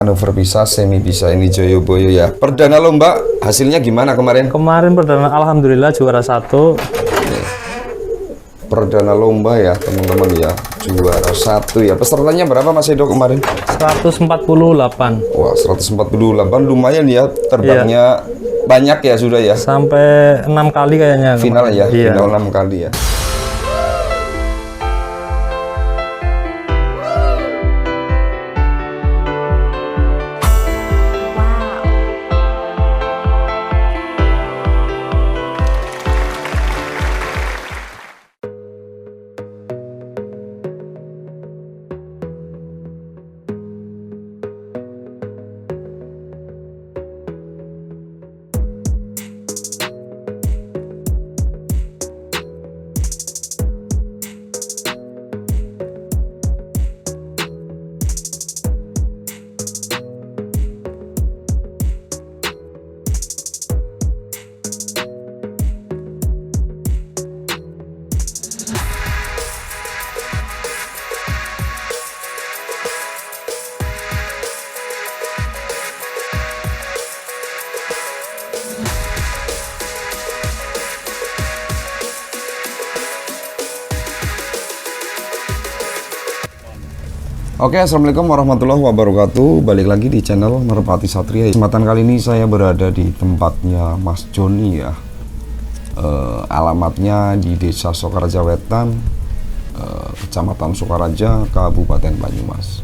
Manuver bisa, semi bisa, ini Joyoboyo ya. Perdana lomba hasilnya gimana kemarin? Kemarin perdana alhamdulillah juara 1. Perdana lomba ya teman-teman ya, juara 1 ya. Pesertanya berapa Mas Edo kemarin? 148. Wah 148, lumayan ya, terbangnya banyak ya sudah ya. Sampai 6 kali kayaknya. Final ya, iya. Final 6 kali ya. Oke, assalamualaikum warahmatullahi wabarakatuh. Balik lagi di channel Merpati Satria. Kesempatan kali ini saya berada di tempatnya Mas Joni ya. Alamatnya di Desa Sokaraja Wetan, Kecamatan Sokaraja, Kabupaten Banyumas.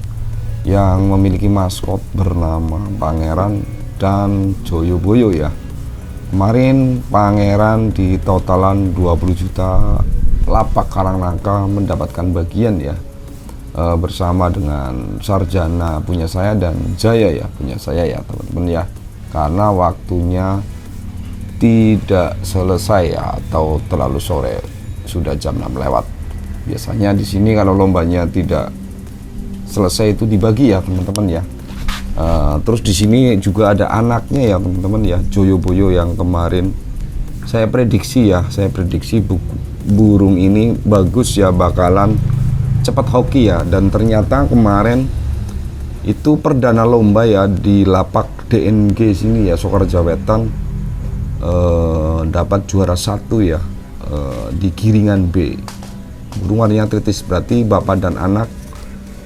Yang memiliki maskot bernama Pangeran dan Joyoboyo ya. Kemarin Pangeran di totalan 20 juta lapak Karangnangka mendapatkan bagian ya. Bersama dengan Sarjana punya saya dan Jaya ya punya saya ya teman-teman ya, karena waktunya tidak selesai ya, atau terlalu sore, sudah jam 6 lewat. Biasanya di sini kalau lombanya tidak selesai itu dibagi ya teman-teman ya. Terus di sini juga ada anaknya ya teman-teman ya, Joyoboyo, yang kemarin saya prediksi burung ini bagus ya, bakalan cepat hoki ya, dan ternyata kemarin itu perdana lomba ya di lapak DNG sini ya, Sokaraja Wetan, dapat juara 1 ya, di giringan B. Burung warnanya kritis, berarti bapak dan anak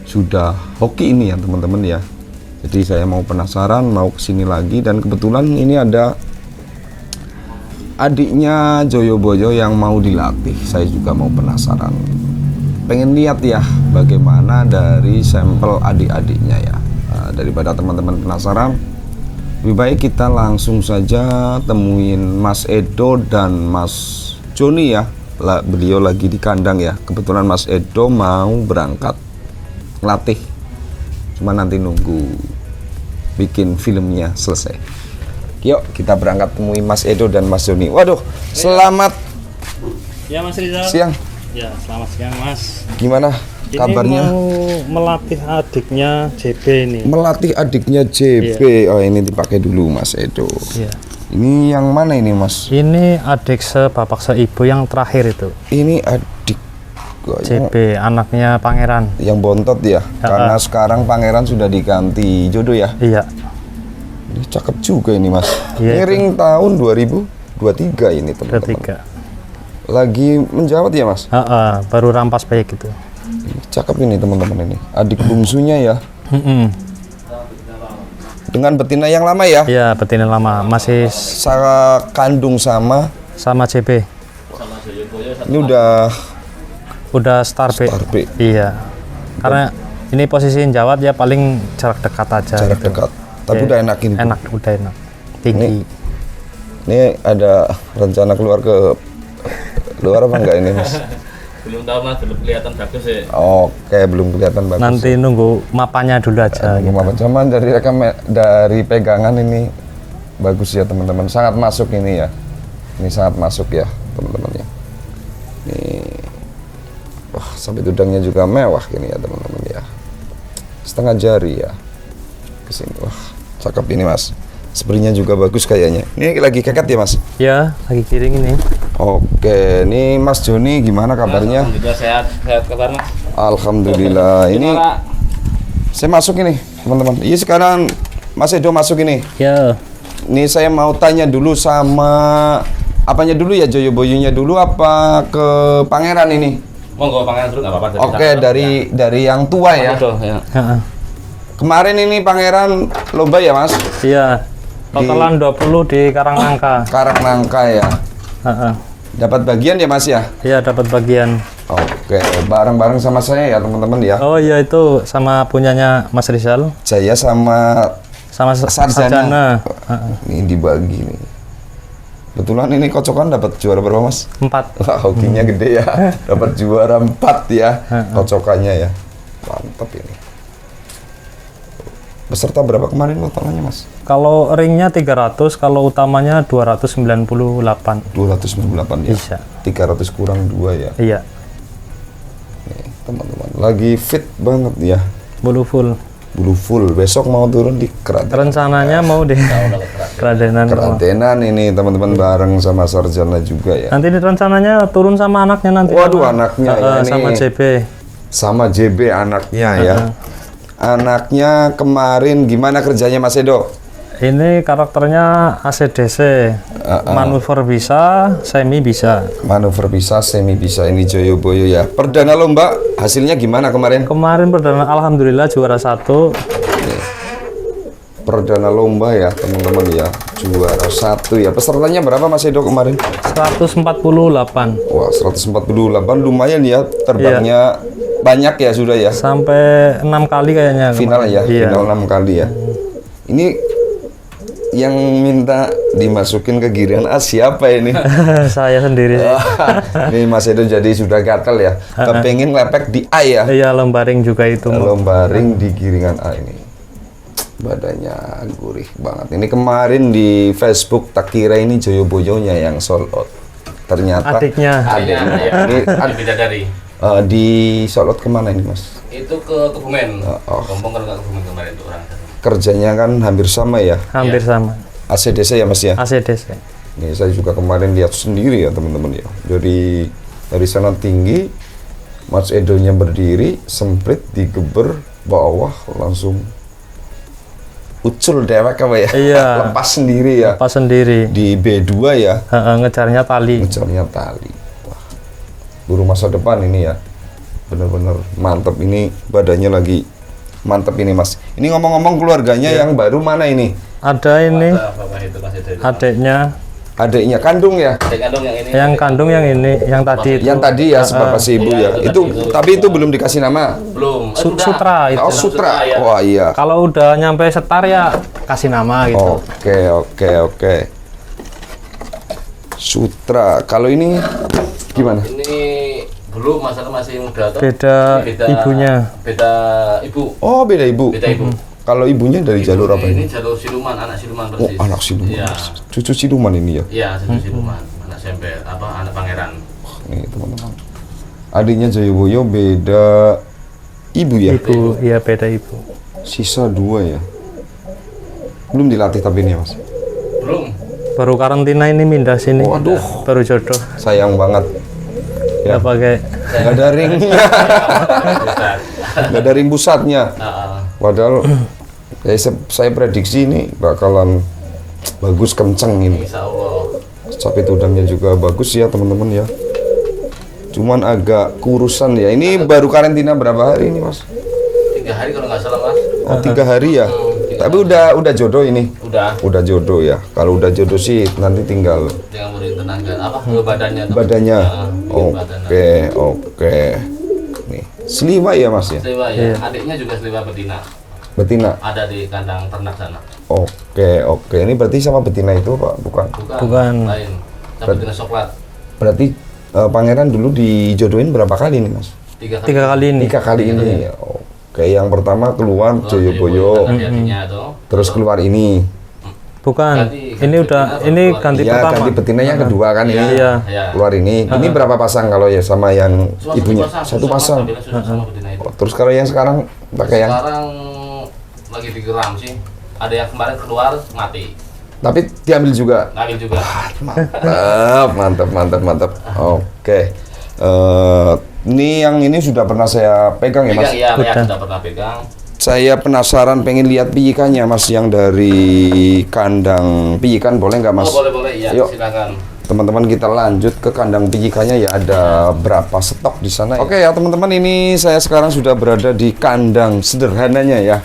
sudah hoki ini ya teman-teman ya. Jadi saya mau penasaran, mau kesini lagi, dan kebetulan ini ada adiknya Joyoboyo yang mau dilatih. Saya juga mau penasaran, pengen lihat ya bagaimana dari sampel adik-adiknya ya. Daripada teman-teman penasaran, lebih baik kita langsung saja temuin Mas Edo dan Mas Joni ya. Beliau lagi di kandang ya. Kebetulan Mas Edo mau berangkat ngelatih, cuma nanti nunggu bikin filmnya selesai. Yuk kita berangkat temuin Mas Edo dan Mas Joni. Waduh, selamat Ya Mas Rizal. siang. Ya, selamat siang Mas. Gimana kabarnya? Ini mau melatih adiknya JB ini. Melatih adiknya JB. Iya. Oh, ini dipakai dulu Mas Edo. Iya. Ini yang mana ini Mas? Ini adik sebapak seibu yang terakhir itu. Ini adik JB, anaknya Pangeran. yang bontot ya. Karena sekarang Pangeran sudah diganti jodoh ya. Iya. Ini cakep juga ini Mas. Iya, Miring tahun 2023 ini teman-teman. Ketiga. Lagi menjawat ya Mas. Baru rampas baik gitu. Ini cakep ini teman-teman ini. Adik bungsunya ya. Dengan betina yang lama ya. Iya, betina lama, masih Saya kandung sama JB. ini udah Star B. Star B. Iya. Karena ini posisi jawat ya, paling jarak dekat aja. jarak gitu. dekat. Tapi Iya. udah enakin. Enak, udah enak. Tinggi. Ini ada rencana keluar ke luar apa enggak ini Mas? Belum tahu Mas, belum kelihatan bagus ya. Oke, belum kelihatan bagus. Nanti nunggu mapannya dulu aja. Gitu. Cuman dari pegangan ini bagus ya teman-teman. Sangat masuk ini ya. Ini sangat masuk ya teman-teman ya. Ini, wah sampai tudangnya juga mewah ini ya teman-teman ya. Setengah jari ya. Kesini, wah cakep ini Mas. Sepertinya juga bagus kayaknya. Ini lagi keket ya Mas? Ya, lagi kiring ini. Oke, ini Mas Joni gimana kabarnya? Alhamdulillah sehat kabar Mas. Alhamdulillah. Ini saya masuk ini. teman-teman. Iya sekarang Mas Edo masuk ini. Ya, Ini saya mau tanya dulu sama apanya dulu ya, Joyoboyonya dulu apa ke Pangeran ini? Monggo pangeran dulu nggak apa-apa. Oke, dari yang tua ya. Udah, ya. heeh. Kemarin ini Pangeran lomba ya Mas? Iya. Totalan 20 di Karangnangka. Karangnangka ya. Heeh. Dapat bagian ya Mas ya? Iya, dapat bagian. Oke, bareng-bareng sama saya ya teman-teman ya. Oh iya, itu sama punyanya Mas Rizal, Jaya sama sama Sarjana. Heeh. ini dibagi nih. Kebetulan ini kocokan dapat juara berapa Mas? 4. Wah, hokinya gede ya. Dapat juara 4 ya. Kocokannya ya. Mantap ini. Peserta berapa kemarin totalnya Mas? Kalau ringnya 300, kalau utamanya 298. 298 ya. Bisa. 300 kurang 2 ya. Iya. Nih, teman-teman. Lagi fit banget ya. Bulu full. Bulu full. Besok mau turun di Keratenan. Rencananya mau di Keradenan. Keratenan ini teman-teman bareng sama Sarjana juga ya. Nanti ini rencananya turun sama anaknya nanti. Waduh, anaknya ya ini. Sama JB. Sama JB anaknya ya. Anaknya kemarin gimana kerjanya Mas Edo? Ini karakternya ACDC. Manuver bisa, semi bisa. Manuver bisa, semi bisa. Ini Joyoboyo ya. Perdana lomba hasilnya gimana kemarin? Kemarin perdana alhamdulillah juara 1. Perdana lomba ya teman-teman ya. Juara 1 ya. Pesertanya berapa Mas Edo kemarin? 148. Wah 148 lumayan ya. Terbangnya banyak ya sudah ya. Sampai 6 kali kayaknya. Final ya. Iya. Final 6 kali ya. Ini yang minta dimasukin ke giliran A siapa ini? Saya sendiri. Ini Mas Edo jadi sudah gatel ya. Kepengen lepek di A ya. Iya, lembaring juga itu. Lombaring di giringan A ini. Badannya gurih banget. Ini kemarin di Facebook tak kira ini Joyoboyonya yang sold out. Ternyata Adiknya. Ini Ada bidadari. di sold out kemana ini Mas? Itu ke Kebumen. Oh. Gombong kalau nggak Kebumen kemarin itu orang. Kerjanya kan hampir sama ya. Hampir sama. ACDC ya Mas ya. ACDC. Ini saya juga kemarin lihat sendiri ya teman-teman ya. Jadi dari sana tinggi, Mas Edonya berdiri, semprit, digeber, bawah langsung ucul dewek apa ya? Iya. Lepas sendiri ya. Pas sendiri. Di B2 ya, Ngejarnya tali. ngejarnya tali. Wah, guru masa depan ini ya. Bener-bener mantep ini, badannya lagi mantep ini Mas. Ini ngomong-ngomong keluarganya yang baru mana ini? Ada ini Bapak itu masih ada. adiknya. Adiknya kandung ya? Adik kandung yang ini. Yang kandung yang ini, yang tadi itu. Yang tadi ya sebapak si ibu ya. Iya, Itu itu tadi. tapi itu belum dikasih nama. Belum. Sudah. Sutra itu. Oh Sutra. ya. Wah iya. Kalau udah nyampe setar ya kasih nama gitu. Oke. Sutra. Kalau ini gimana? Ini belum, masalah masih muda tuh. Beda ibunya. Beda ibu. Oh beda ibu. Beda ibu. Kalau ibunya dari jalur apa Ini ini? jalur siluman, anak siluman Oh persis. anak siluman. Iya. Cucu siluman ini ya. Iya, cucu siluman. Anak sempet, anak pangeran. Nih teman-teman. Adiknya Joyoboyo beda ibu ya. Ibu, iya beda ibu. Sisa 2 ya. Belum dilatih tapi ini Mas. Belum. Baru karantina ini pindah sini. Waduh. Baru jodoh. Sayang banget. Ya. Nggak pakai. Nggak ada ringnya. Nggak ada ring pusatnya. Padahal saya prediksi ini bakalan bagus kenceng ini. Insya Allah. Sapi tudangnya juga bagus ya teman-teman ya. Cuman agak kurusan ya. Ini baru karantina berapa hari ini Mas? 3 hari kalau nggak salah Mas. Oh 3 hari ya. Tapi udah jodoh ini. Udah jodoh ya. Kalau udah jodoh sih nanti tinggal Jangan beri tenaga apa badannya. tuh. badannya. Bikin badan. Oke. Nih, seliwa ya Mas ya? Seliwa ya. Adiknya juga seliwa betina. Betina. Ada di kandang ternak sana. Oke. Ini berarti sama betina itu Pak, bukan? Bukan. Lain. Tapi betina coklat. Berarti pangeran dulu dijodohin berapa kali nih Mas? 3 kali. 3 kali ini. 3 kali ini ya. Oke, yang pertama keluar Joyoboyo, Adiknya tuh. terus keluar ini. Bukan. Ganti Ini udah betina, ini keluar. ganti Iya, pertama. ganti betina yang kedua kan ini. Iya. Ya. Keluar ini. Ini berapa pasang kalau ya sama yang ibunya? Satu pasang. Sama betina itu. Oh, terus kalau yang sekarang pakai yang Sekarang lagi digeram sih. Ada yang kemarin keluar mati. tapi diambil juga. Ngambil juga. Mantap. Oke. Ini yang ini sudah pernah saya pegang ya Mas. Pegang, iya, sudah pernah pegang. Saya penasaran pengen lihat piyikannya Mas yang dari kandang piyikan, boleh nggak Mas? Oh, boleh, iya, Yuk. silakan. Teman-teman kita lanjut ke kandang piyikannya ya, ada berapa stok di sana ya? Oke ya teman-teman, ini saya sekarang sudah berada di kandang sederhananya ya,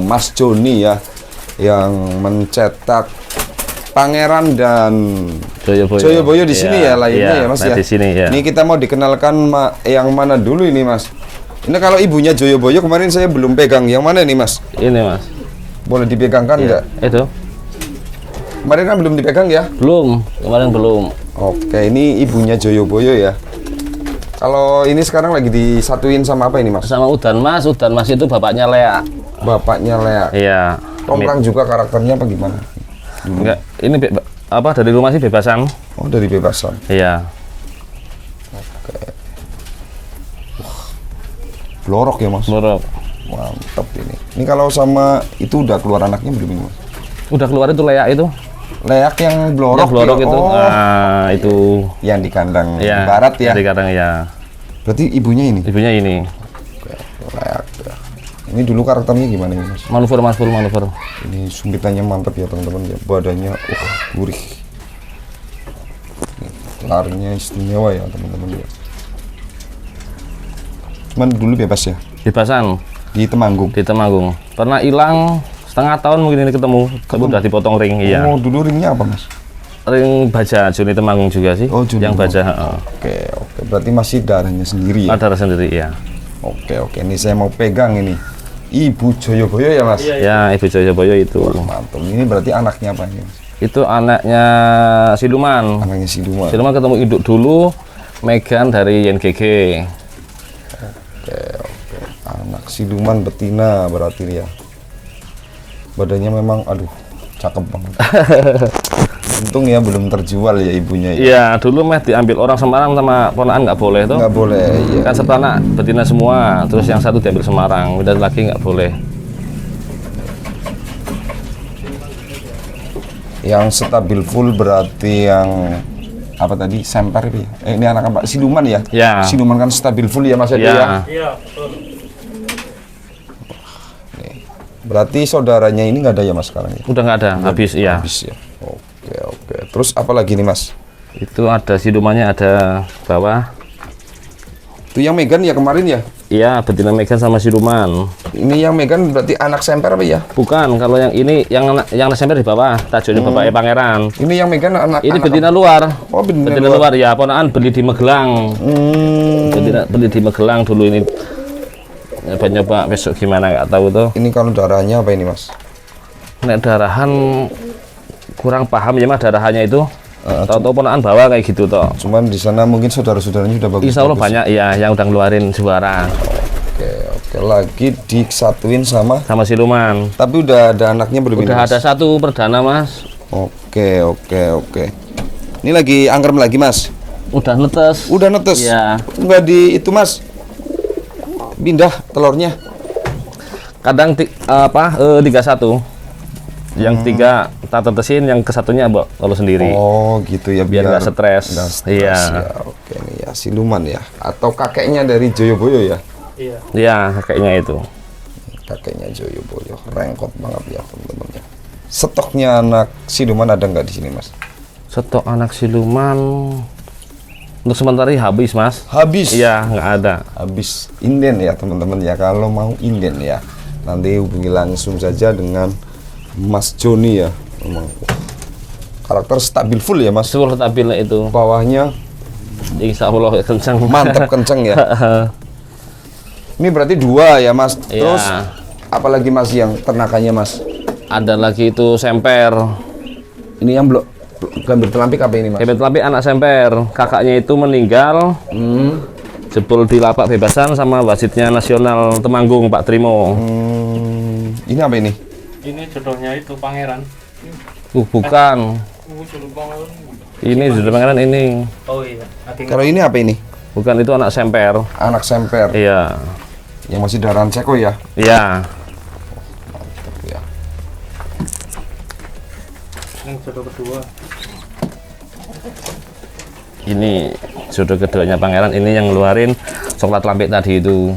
Mas Joni ya, yang mencetak Pangeran dan Joyoboyo di sini ya lainnya ya Mas ya. Di sini ya. Ini kita mau dikenalkan yang mana dulu ini Mas? Ini kalau ibunya Joyoboyo kemarin saya belum pegang. Yang mana ini Mas? Ini Mas. Boleh dipegangkan nggak? Itu. Kemarin kan belum dipegang ya? Belum. Kemarin belum. Oke, ini ibunya Joyoboyo ya. Kalau ini sekarang lagi disatuin sama apa ini Mas? Sama Udan Mas. Udan Mas itu bapaknya Lea. Bapaknya Lea. Iya. Komprang juga karakternya apa gimana? Enggak. Ini apa dari rumah sih bebasan? Oh, dari bebasan. Iya. Blorok ya Mas? Blorok. Mantap ini. Ini kalau sama itu udah keluar anaknya belum ini Mas? Udah keluar itu Lea itu. Leak yang blorok, Yang blorok ya? itu. Oh, Nah, itu. yang di kandang Iya, barat ya? Di kandang ya. Berarti ibunya ini? Ibunya ini. Leak ya. Ini dulu karakternya gimana ini Mas? Manuver Mas, full manuver. Ini sumpitannya mantap ya teman-teman ya. Badannya gurih. Larinya istimewa ya teman-teman ya. Cuman dulu bebas ya? Bebasan Di Temanggung? di Temanggung. Pernah hilang setengah tahun mungkin ini ketemu. Tapi udah dipotong ring, iya. Oh, dulu ringnya apa Mas? Ring baja, Joni Temanggung juga sih. Oh, Joni yang baja. Oke. Berarti masih darahnya sendiri ya? Ada sendiri, ya. Oke. Ini saya mau pegang ini. Ibu Joyoboyo ya Mas? Ya, Ibu Joyoboyo itu. Mantap. Ini berarti anaknya apa ini Mas? Itu anaknya Siluman. Anaknya Siluman. Siluman ketemu induk dulu, Megan dari YNGG. Oke. Anak Siluman betina berarti ya. Badannya memang aduh cakep banget. Untung ya belum terjual ya ibunya ya. Iya, dulu mah diambil orang Semarang sama ponakan nggak boleh tuh. Nggak boleh ya. Kan sepanak betina semua, terus yang satu diambil Semarang, udah lagi nggak boleh. Yang stabil full berarti yang apa tadi semper itu ya? Ini anak apa? Siluman ya? Ya. Siluman kan stabil full ya Mas Edi ya? Iya. Berarti saudaranya ini nggak ada ya Mas sekarang ya? Udah nggak ada, habis iya. Habis ya. Oke. Terus apa lagi nih Mas? Itu ada silumannya ada bawah. Itu yang Megan ya kemarin ya? Iya, betina Megan sama siluman. Ini yang Megan berarti anak semper apa ya? Bukan, kalau yang ini yang semper di bawah, tajuknya bapaknya Pangeran. Ini yang Megan anak. Ini betina luar. Oh, betina luar ya, ponakan beli di Magelang. Betina beli di Magelang dulu ini. Nyoba besok gimana nggak tahu tuh. Ini kalau darahnya apa ini Mas? Nek darahan kurang paham ya Mas darahannya itu. Tahu-tahu ponakan bawa kayak gitu toh. Cuman di sana mungkin saudara-saudaranya sudah bagus. Insya Allah banyak ya yang udah ngeluarin suara. Oke. Lagi disatuin sama Siluman. tapi udah ada anaknya belum ini, Udah Mas? ada satu perdana Mas. Oke. Ini lagi angkrem lagi Mas? Udah netes. Udah netes? Iya. Nggak di itu Mas? Pindah telurnya? Kadang 31. Yang 3 tak tetesin, yang kesatunya kalau sendiri. Oh gitu ya, biar nggak stres. Iya. Iya. Oke nih ya, siluman ya, atau kakeknya dari Joyoboyo ya? Iya, kakeknya itu. Kakeknya Joyoboyo, rengkot banget ya teman-teman ya. Stoknya anak siluman ada nggak di sini Mas? Stok anak siluman untuk sementara ini habis Mas. Habis? Iya, nggak ada. Habis inden ya teman-teman ya. Kalau mau inden ya, nanti hubungi langsung saja dengan Mas Joni ya. Memang karakter stabil full ya Mas. Full stabil itu. Bawahnya Insya Allah kencang. mantap kenceng ya. Ini berarti 2 ya Mas. Iya. Terus apalagi Mas yang ternakannya Mas? Ada lagi itu semper. Ini yang belum gambir telampik apa ini Mas? Gambir telampik anak semper. Kakaknya itu meninggal. Jebol di lapak bebasan sama wasitnya nasional Temanggung Pak Trimo. Ini apa ini? Ini jodohnya itu Pangeran. Bukan. Ini jodoh Pangeran ini. Oh iya. Kalau ini apa ini? Bukan, itu anak semper. Anak semper. Iya. Yang masih darahan ceko ya? Iya. Mantap ya. Yang jodoh kedua. Ini jodoh keduanya Pangeran, ini yang ngeluarin coklat lampik tadi itu.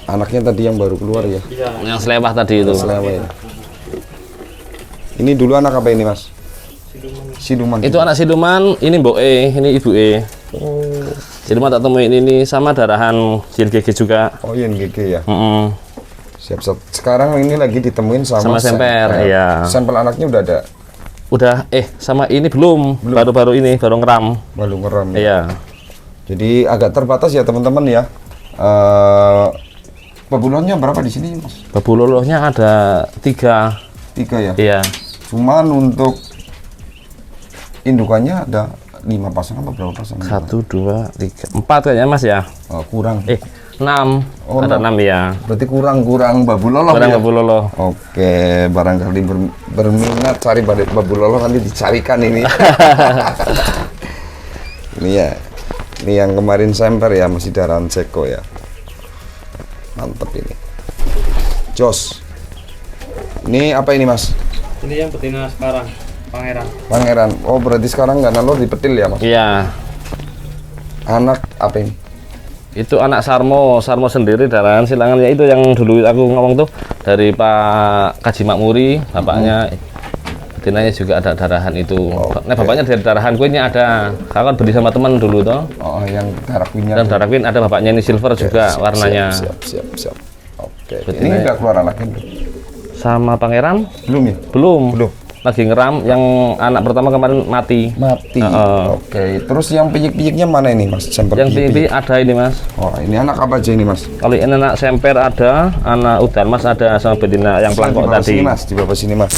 Anaknya tadi yang baru keluar ya. Iya. Yang selewah tadi itu. Selewe ya. Ini dulu anak apa ini mas? Siluman. Itu anak siluman, ini Mbok E, ini Ibu E. Oh. Siluman tak temuin ini sama darahan JNGG juga. Oh iya GG ya. Mm-mm. Siap. Sekarang ini lagi ditemuin sama Semper, iya. Sampel anaknya udah ada. Udah, sama ini belum. Baru-baru ini, baru ngeram. Baru ngeram ya. Iya. Jadi agak terbatas ya teman-teman ya. Pebulonnya berapa di sini mas? Babulolohnya ada 3. 3 ya. Iya. Cuman untuk indukannya ada 5 pasang apa berapa pasang? 1, 2, 3, 4 kayaknya mas ya. Oh, kurang. 6. Oh, Ada 6 ya. Berarti kurang babuloloh Kurang ya. babuloloh. Oke, barangkali berminat cari babuloloh nanti dicarikan ini. Ini ya. Ini yang kemarin semper ya, masih darahan Ceko ya. Mantep ini. Jos. Ini apa ini mas? Ini yang betina sekarang, pangeran. Pangeran. Oh berarti sekarang nggak nalur di petil ya mas? Iya. Anak apa ini? Itu anak Sarmo sendiri darahan silangannya itu yang dulu aku ngomong tuh dari Pak Kaji Makmuri, bapaknya. Betinanya juga ada darahan itu. Nah bapaknya dari darahan kuenya ada. Saya kan beli sama teman dulu toh. Oh yang darah kunyit. Dan darah queen ada bapaknya ini silver juga warnanya. Siap. Oke. Ini Betinanya. udah keluar anaknya belum? Sama pangeran Belum ya? belum. Belum. Lagi ngeram, yang anak pertama kemarin mati. Mati. Oke. Terus yang piyik-piyiknya mana ini mas? Semper Yang piyik-piyik. pilih ada ini mas. Oh ini anak apa aja ini mas? Kalau ini anak semper ada, anak udan mas ada sama betina yang Di pelangkok bawah tadi. sini mas, di bawah sini mas.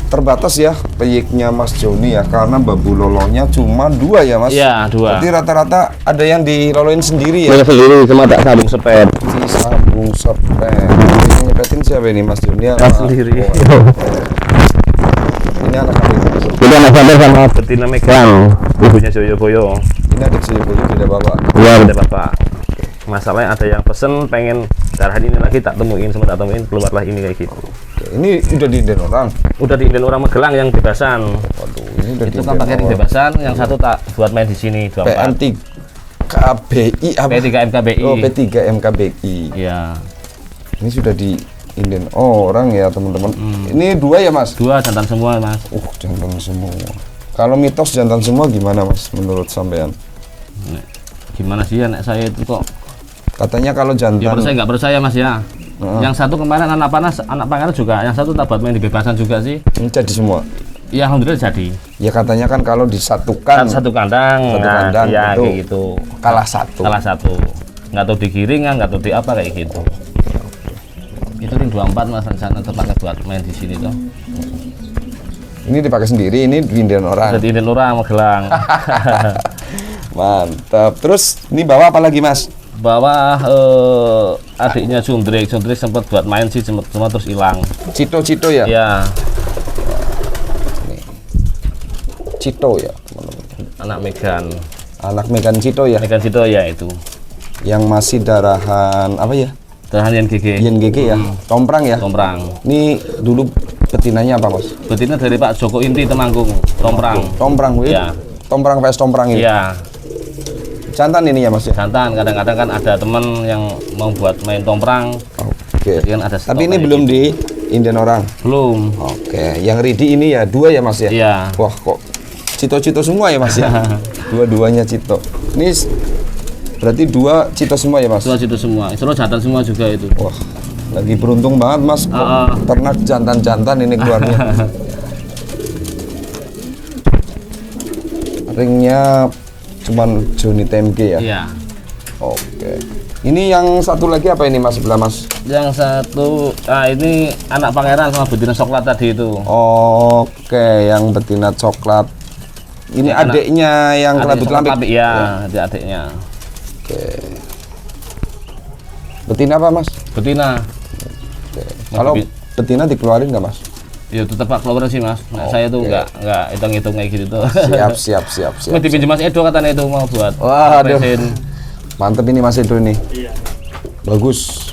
Terbatas ya peyiknya Mas Joni ya, karena babulolonya cuma 2 ya mas. Iya 2. Berarti rata-rata ada yang diloloin sendiri ya. Mereka sendiri cuma tak sambung sepet. Si sabung sepet. Ini nyepetin siapa ini Mas Joni? Tak sendiri. Ini anak apa ini? Ini anak semper sama betina Megan, ibunya Joyoboyo. Ini adik si ibu tidak bapak. Iya ada bapak. Masalahnya ada yang pesen pengen darahan ini lagi tak temuin, sempat tak temuin keluarlah ini kayak gitu. Oke, ini udah diinden orang. Udah diinden orang Magelang yang bebasan. Waduh, ini udah Itu kan pakai ring bebasan, yang satu tak buat main di sini 24. PM3 KBI apa? P3 MKBI. Oh, P3 MKBI. Iya. Ini sudah diinden orang ya, teman-teman. Ini 2 ya, Mas? 2 jantan semua, Mas. Jantan semua. Kalau mitos jantan semua gimana, Mas? Menurut sampean? Gimana sih anak saya itu kok? Katanya kalau Ya jantan percaya nggak percaya, Mas ya. Yang satu kemarin anak pangeran juga, yang satu tak buat main di bebasan juga sih. ini jadi semua. Ya alhamdulillah jadi. Ya katanya kan kalau disatukan Satu kandang. Satu kandang ya itu kayak gitu. kalah satu. Salah satu. Nggak tahu digiring nggak tahu di apa kayak gitu. Itu ring 24 Mas rencana terpakai buat main di sini tuh. Ini dipakai sendiri, ini diinden orang. Jadi ini orang Magelang. Mantap. Terus ini bawa apa lagi, Mas? Bawah adiknya Jundrik sempat buat main sih cuma terus hilang. Cito ya? Ya, Cito ya, teman-teman. anak Megan. Anak Megan Cito ya, Megan situ ya itu. yang masih darahan apa ya? Darahan yang GG. INGG ya, Tomprang ya. Tomprang. Ini dulu betinanya apa, Mas? Betina dari Pak Joko Inti Temanggung. Tomprang. Tomprang, wih. Ya. Tomprang vs Tomprang ini. Iya. Jantan ini ya, Mas ya? Jantan kadang-kadang kan ada temen yang mau buat main tomprang. Oke. Jadi kan ada stok Tapi ini kayak belum gitu. di inden orang. Belum. Oke, yang ready ini ya 2 ya, Mas ya? Iya. Wah, kok Cito-Cito semua ya, Mas ya? Dua-duanya Cito. Ini berarti 2 Cito semua ya, Mas? Dua situ semua. Itu jantan semua juga itu. Wah, lagi beruntung banget, Mas. Kok ternak jantan-jantan ini keluarnya. Ringnya cuman Joni TMG ya? Iya. Oke. Ini yang satu lagi apa ini, Mas, sebelah Mas? Yang satu, ini anak pangeran sama betina coklat tadi itu. Oke, yang betina coklat. Ini Ya, adiknya yang Adik kelabut coklat lambik. lambik, ya, adiknya. Oke. Betina apa, Mas? Betina. Oke. Kalau betina dikeluarin nggak, Mas? Ya tetap Pak keluar sih Mas. Nah, saya tuh nggak hitung-hitung kayak gitu tuh. Siap. Mau dipinjam Mas Edo katanya itu mau buat. Wah, aduh. mesin. Mantep ini Mas Edo ini. Iya. Bagus.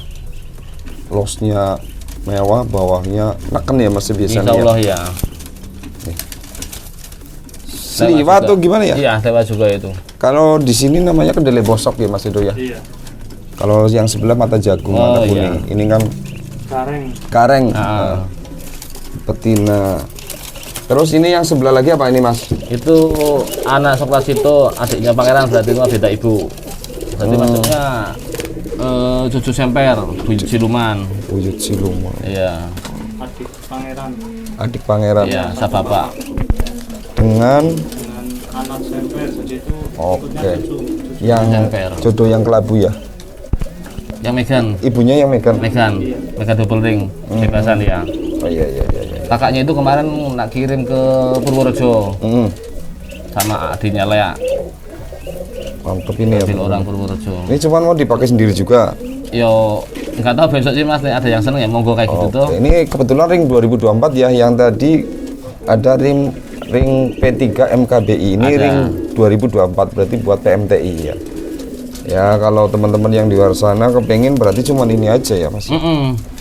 Losnya mewah, bawahnya neken ya Mas biasanya. Insya Allah ya. Seliwa atau gimana ya? Iya, tewa juga itu. Kalau di sini namanya kedelai bosok ya Mas Edo ya. Iya. Kalau yang sebelah mata jagung, Oh, mata kuning. iya. Ini kan Kareng. kareng, Ah. betina. Terus ini yang sebelah lagi apa ini Mas? Itu anak Soklas itu adiknya pangeran, berarti itu beda ibu. Berarti maksudnya cucu semper, buyut siluman. Buyut siluman. Iya, Adik pangeran Adik pangeran. iya, sabapak. Dengan dengan anak semper, jadi itu Oke. ikutnya cucu. yang Semper. jodoh yang kelabu ya. Yang Megan, Ibunya yang Megan. Megan double ring, bebasan ya. Oh iya iya iya. iya. Kakaknya itu kemarin nak kirim ke Purworejo Mm, sama adiknya Lea, mantep ini ya. adil orang Purworejo. Ini cuma mau dipakai sendiri juga. Yo, nggak tahu besok sih mas, nih ada yang seneng ya monggo kayak gitu tuh. Oke, ini kebetulan ring 2024 ya. Yang tadi ada ring P3 MKBI. Ini Ada. ring 2024 berarti buat PMTI ya. Ya kalau teman-teman yang di luar sana kepengen berarti cuma ini aja ya Mas.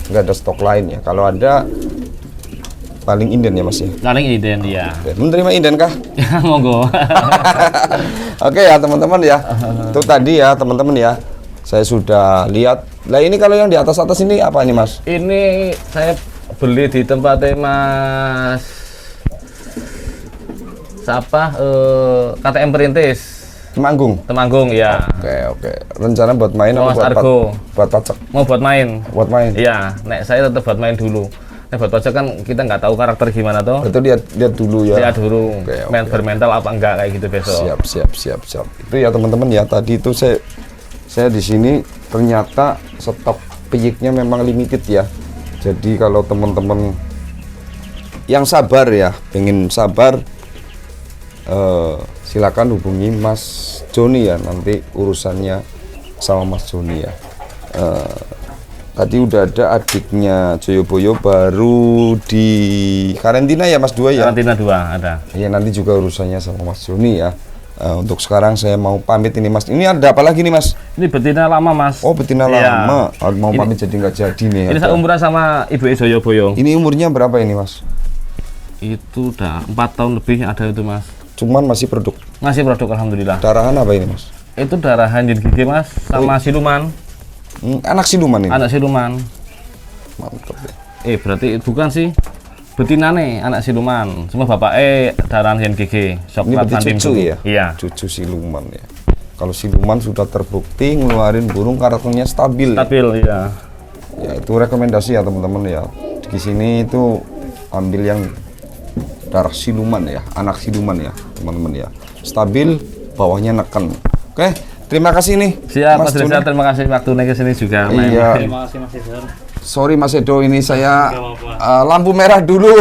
Nggak ada stok lain ya. Kalau ada paling inden ya Mas ya. Paling iden dia. Oke, menerima inden kah? Ya monggo. Oke ya teman-teman ya. Itu tadi ya teman-teman ya. Saya sudah lihat. Lah ini kalau yang di atas-atas ini apa ini Mas? Ini saya beli di tempatnya Mas siapa? KTM Perintis Temanggung. ya. Oke. Rencana buat main Awas buat Argo. buat pajak? Mau buat main. Buat main. Iya, nek saya tetap buat main dulu. Nek buat pajak kan kita nggak tahu karakter gimana tuh. Itu lihat dulu ya. Lihat dulu Oke. bermental apa enggak kayak gitu besok. Siap. Itu ya teman-teman ya. Tadi itu saya di sini ternyata stok piyiknya memang limited ya. Jadi kalau teman-teman yang sabar ya, pengen sabar, silakan hubungi Mas Joni ya. Nanti urusannya sama Mas Joni ya. Tadi udah ada adiknya Joyoboyo baru di karantina ya Mas Dua ya. Karantina 2 ada. Ya nanti juga urusannya sama Mas Joni ya. Untuk sekarang saya mau pamit ini Mas. Ini ada apa lagi nih Mas? Ini betina lama mas. Oh betina Iya. lama. Mau pamit jadi nggak jadi nih. Ini ada. seumuran sama Ibu Joyoboyo. Ini umurnya berapa ini Mas? Itu udah 4 tahun lebih ada itu mas. Cuman masih produk. Masih produk alhamdulillah. Darahan apa ini Mas? Itu darahan jen gigi mas, sama siluman. Anak siluman ini. Anak siluman. Mantap ya. Berarti bukan sih. Betina nih, anak siluman. Semua bapak darahan jen gigi. Ini Coklat berarti santim cucu dulu. ya? Iya. Cucu siluman ya. Kalau siluman sudah terbukti ngeluarin burung karakternya stabil. Stabil iya. Ya itu rekomendasi ya teman-teman ya. Di sini itu ambil yang darah siluman ya, anak siluman ya teman-teman ya. Stabil, bawahnya neken. Oke, terima kasih nih. Siap Mas Joni. Rizal, terima kasih waktunya ke sini juga. Iya. Terima kasih Mas Rizal. Sorry Mas Edo, ini saya Nggak apa-apa. lampu merah dulu.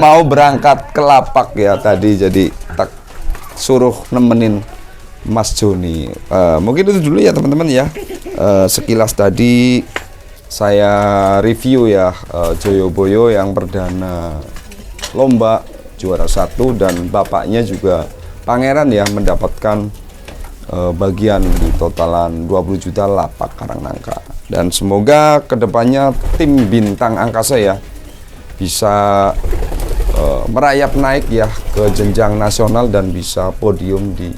Mau berangkat ke Lapak ya tadi, jadi tak suruh nemenin Mas Joni. Mungkin itu dulu ya teman-teman ya. Sekilas tadi saya review ya Joyoboyo yang perdana lomba juara 1 dan bapaknya juga pangeran ya mendapatkan bagian di totalan 20 juta Lapak Karangnangka. Dan semoga kedepannya tim bintang angkasa ya bisa merayap naik ya ke jenjang nasional dan bisa podium di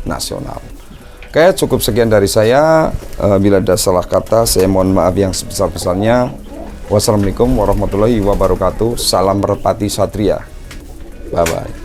nasional. Oke, cukup sekian dari saya. Bila ada salah kata, saya mohon maaf yang sebesar-besarnya. Wassalamualaikum warahmatullahi wabarakatuh. Salam merpati satria. Bye-bye.